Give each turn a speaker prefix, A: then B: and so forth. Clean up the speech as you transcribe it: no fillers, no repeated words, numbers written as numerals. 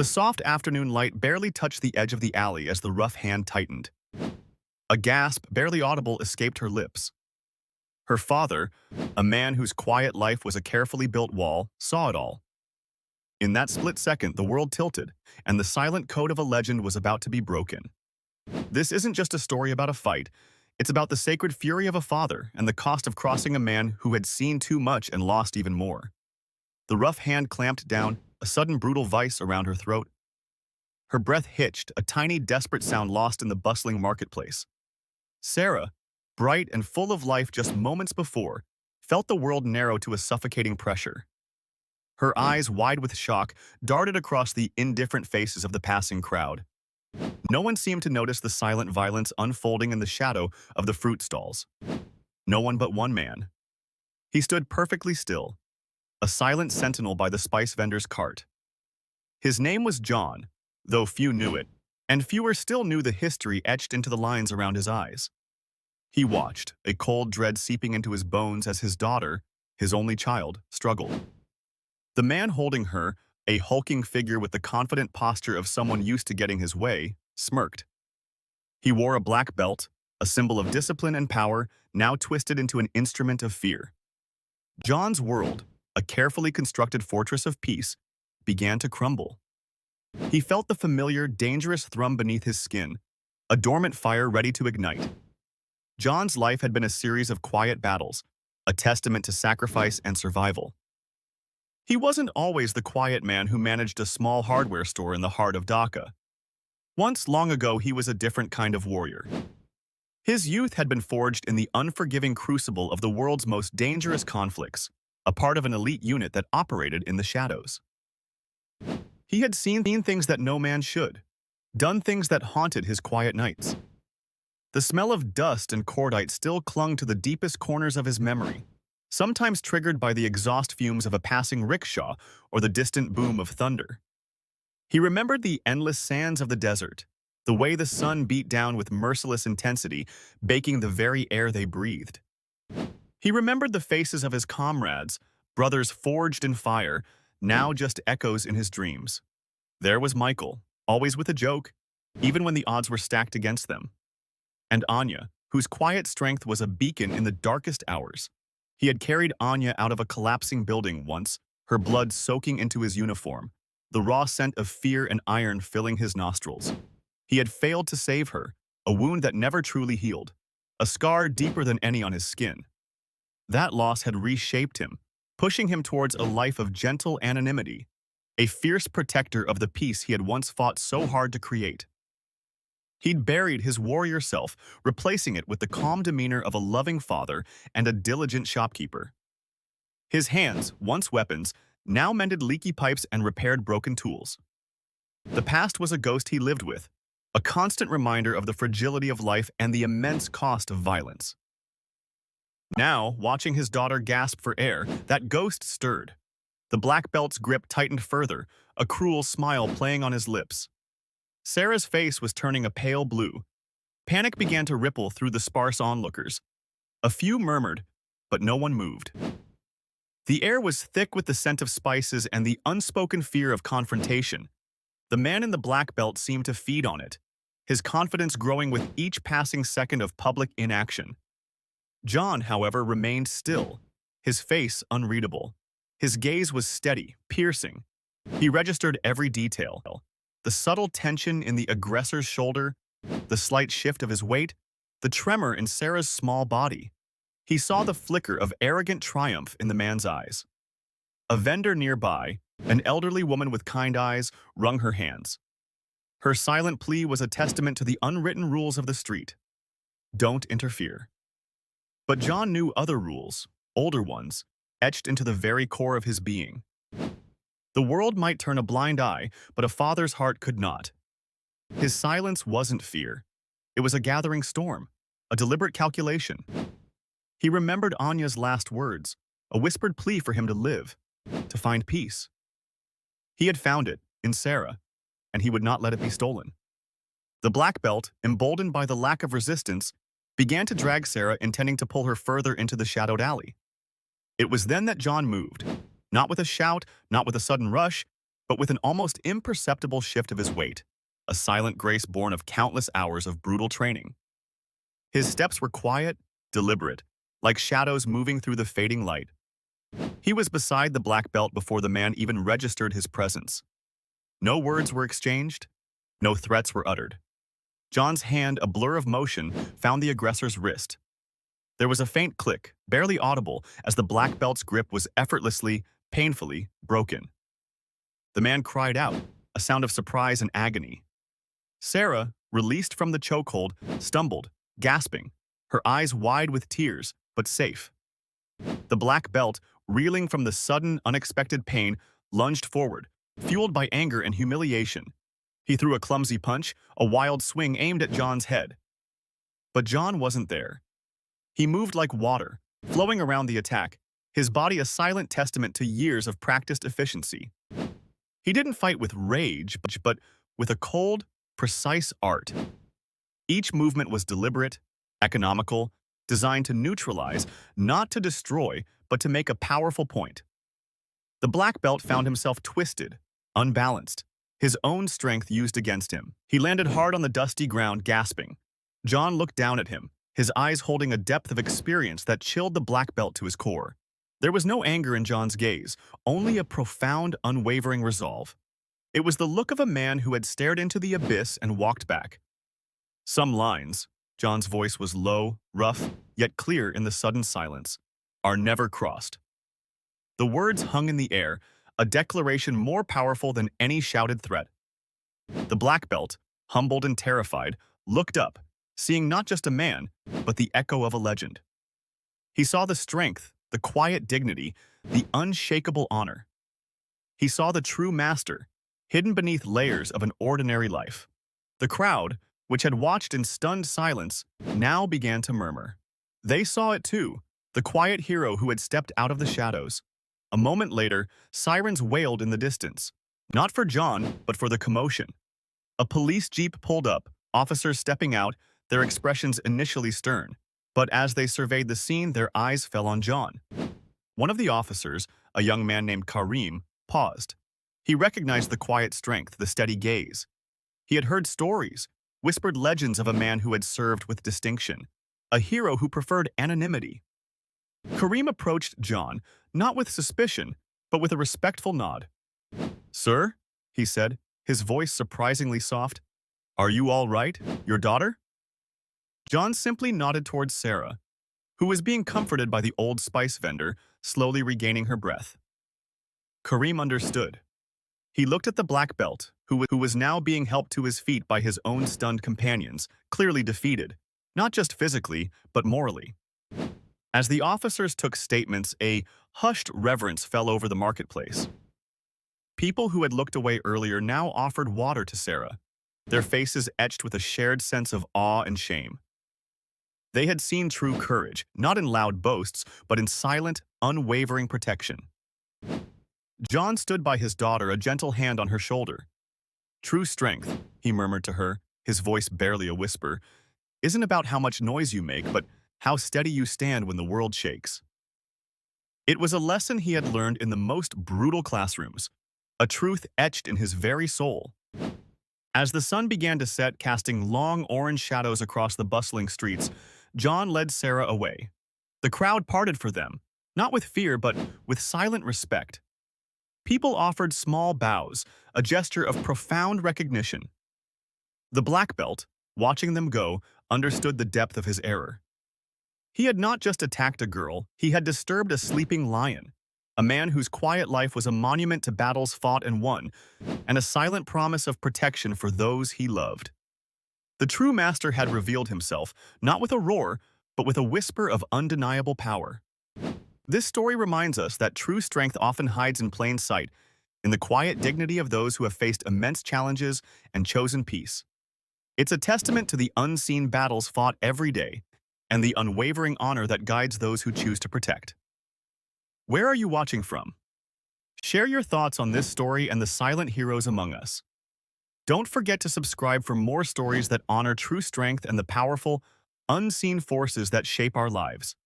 A: The soft afternoon light barely touched the edge of the alley as the rough hand tightened. A gasp, barely audible, escaped her lips. Her father, a man whose quiet life was a carefully built wall, saw it all. In that split second, the world tilted, and the silent code of a legend was about to be broken. This isn't just a story about a fight. It's about the sacred fury of a father and the cost of crossing a man who had seen too much and lost even more. The rough hand clamped down, a sudden brutal vice around her throat. Her breath hitched, a tiny, desperate sound lost in the bustling marketplace. Sarah, bright and full of life just moments before, felt the world narrow to a suffocating pressure. Her eyes, wide with shock, darted across the indifferent faces of the passing crowd. No one seemed to notice the silent violence unfolding in the shadow of the fruit stalls. No one but one man. He stood perfectly still, a silent sentinel by the spice vendor's cart. His name was John, though few knew it, and fewer still knew the history etched into the lines around his eyes. He watched, a cold dread seeping into his bones as his daughter, his only child, struggled. The man holding her, a hulking figure with the confident posture of someone used to getting his way, smirked. He wore a black belt, a symbol of discipline and power, now twisted into an instrument of fear. John's world, a carefully constructed fortress of peace, began to crumble. He felt the familiar, dangerous thrum beneath his skin, a dormant fire ready to ignite. John's life had been a series of quiet battles, a testament to sacrifice and survival. He wasn't always the quiet man who managed a small hardware store in the heart of Dhaka. Once, long ago, he was a different kind of warrior. His youth had been forged in the unforgiving crucible of the world's most dangerous conflicts, a part of an elite unit that operated in the shadows. He had seen things that no man should, done things that haunted his quiet nights. The smell of dust and cordite still clung to the deepest corners of his memory, sometimes triggered by the exhaust fumes of a passing rickshaw or the distant boom of thunder. He remembered the endless sands of the desert, the way the sun beat down with merciless intensity, baking the very air they breathed. He remembered the faces of his comrades, brothers forged in fire, now just echoes in his dreams. There was Michael, always with a joke, even when the odds were stacked against them. And Anya, whose quiet strength was a beacon in the darkest hours. He had carried Anya out of a collapsing building once, her blood soaking into his uniform, the raw scent of fear and iron filling his nostrils. He had failed to save her, a wound that never truly healed, a scar deeper than any on his skin. That loss had reshaped him, pushing him towards a life of gentle anonymity, a fierce protector of the peace he had once fought so hard to create. He'd buried his warrior self, replacing it with the calm demeanor of a loving father and a diligent shopkeeper. His hands, once weapons, now mended leaky pipes and repaired broken tools. The past was a ghost he lived with, a constant reminder of the fragility of life and the immense cost of violence. Now, watching his daughter gasp for air, that ghost stirred. The black belt's grip tightened further, a cruel smile playing on his lips. Sarah's face was turning a pale blue. Panic began to ripple through the sparse onlookers. A few murmured, but no one moved. The air was thick with the scent of spices and the unspoken fear of confrontation. The man in the black belt seemed to feed on it, his confidence growing with each passing second of public inaction. John, however, remained still, his face unreadable. His gaze was steady, piercing. He registered every detail. The subtle tension in the aggressor's shoulder, the slight shift of his weight, the tremor in Sarah's small body. He saw the flicker of arrogant triumph in the man's eyes. A vendor nearby, an elderly woman with kind eyes, wrung her hands. Her silent plea was a testament to the unwritten rules of the street. Don't interfere. But John knew other rules, older ones, etched into the very core of his being. The world might turn a blind eye, but a father's heart could not. His silence wasn't fear. It was a gathering storm, a deliberate calculation. He remembered Anya's last words, a whispered plea for him to live, to find peace. He had found it, in Sarah, and he would not let it be stolen. The black belt, emboldened by the lack of resistance, began to drag Sarah, intending to pull her further into the shadowed alley. It was then that John moved. Not with a shout, not with a sudden rush, but with an almost imperceptible shift of his weight, a silent grace born of countless hours of brutal training. His steps were quiet, deliberate, like shadows moving through the fading light. He was beside the black belt before the man even registered his presence. No words were exchanged, no threats were uttered. John's hand, a blur of motion, found the aggressor's wrist. There was a faint click, barely audible, as the black belt's grip was effortlessly, painfully broken. The man cried out, a sound of surprise and agony. Sarah, released from the chokehold, stumbled, gasping, her eyes wide with tears, but safe. The black belt, reeling from the sudden, unexpected pain, lunged forward, fueled by anger and humiliation. He threw a clumsy punch, a wild swing aimed at John's head. But John wasn't there. He moved like water, flowing around the attack, his body a silent testament to years of practiced efficiency. He didn't fight with rage, but with a cold, precise art. Each movement was deliberate, economical, designed to neutralize, not to destroy, but to make a powerful point. The black belt found himself twisted, unbalanced, his own strength used against him. He landed hard on the dusty ground, gasping. John looked down at him, his eyes holding a depth of experience that chilled the black belt to his core. There was no anger in John's gaze, only a profound, unwavering resolve. It was the look of a man who had stared into the abyss and walked back. Some lines, John's voice was low, rough, yet clear in the sudden silence, are never crossed. The words hung in the air, a declaration more powerful than any shouted threat. The black belt, humbled and terrified, looked up, seeing not just a man, but the echo of a legend. He saw the strength, the quiet dignity, the unshakable honor. He saw the true master, hidden beneath layers of an ordinary life. The crowd, which had watched in stunned silence, now began to murmur. They saw it too, the quiet hero who had stepped out of the shadows. A moment later, sirens wailed in the distance, not for John, but for the commotion. A police jeep pulled up, officers stepping out, their expressions initially stern. But as they surveyed the scene, their eyes fell on John. One of the officers, a young man named Karim, paused. He recognized the quiet strength, the steady gaze. He had heard stories, whispered legends of a man who had served with distinction, a hero who preferred anonymity. Karim approached John, not with suspicion, but with a respectful nod. "Sir," he said, his voice surprisingly soft, "are you all right, your daughter?" John simply nodded towards Sarah, who was being comforted by the old spice vendor, slowly regaining her breath. Karim understood. He looked at the black belt, who was now being helped to his feet by his own stunned companions, clearly defeated, not just physically, but morally. As the officers took statements, a hushed reverence fell over the marketplace. People who had looked away earlier now offered water to Sarah, their faces etched with a shared sense of awe and shame. They had seen true courage, not in loud boasts, but in silent, unwavering protection. John stood by his daughter, a gentle hand on her shoulder. "True strength," he murmured to her, his voice barely a whisper, "isn't about how much noise you make, but how steady you stand when the world shakes." It was a lesson he had learned in the most brutal classrooms, a truth etched in his very soul. As the sun began to set, casting long orange shadows across the bustling streets, John led Sarah away. The crowd parted for them, not with fear, but with silent respect. People offered small bows, a gesture of profound recognition. The black belt, watching them go, understood the depth of his error. He had not just attacked a girl, he had disturbed a sleeping lion, a man whose quiet life was a monument to battles fought and won, and a silent promise of protection for those he loved. The true master had revealed himself, not with a roar, but with a whisper of undeniable power. This story reminds us that true strength often hides in plain sight, in the quiet dignity of those who have faced immense challenges and chosen peace. It's a testament to the unseen battles fought every day, and the unwavering honor that guides those who choose to protect. Where are you watching from? Share your thoughts on this story and the silent heroes among us. Don't forget to subscribe for more stories that honor true strength and the powerful, unseen forces that shape our lives.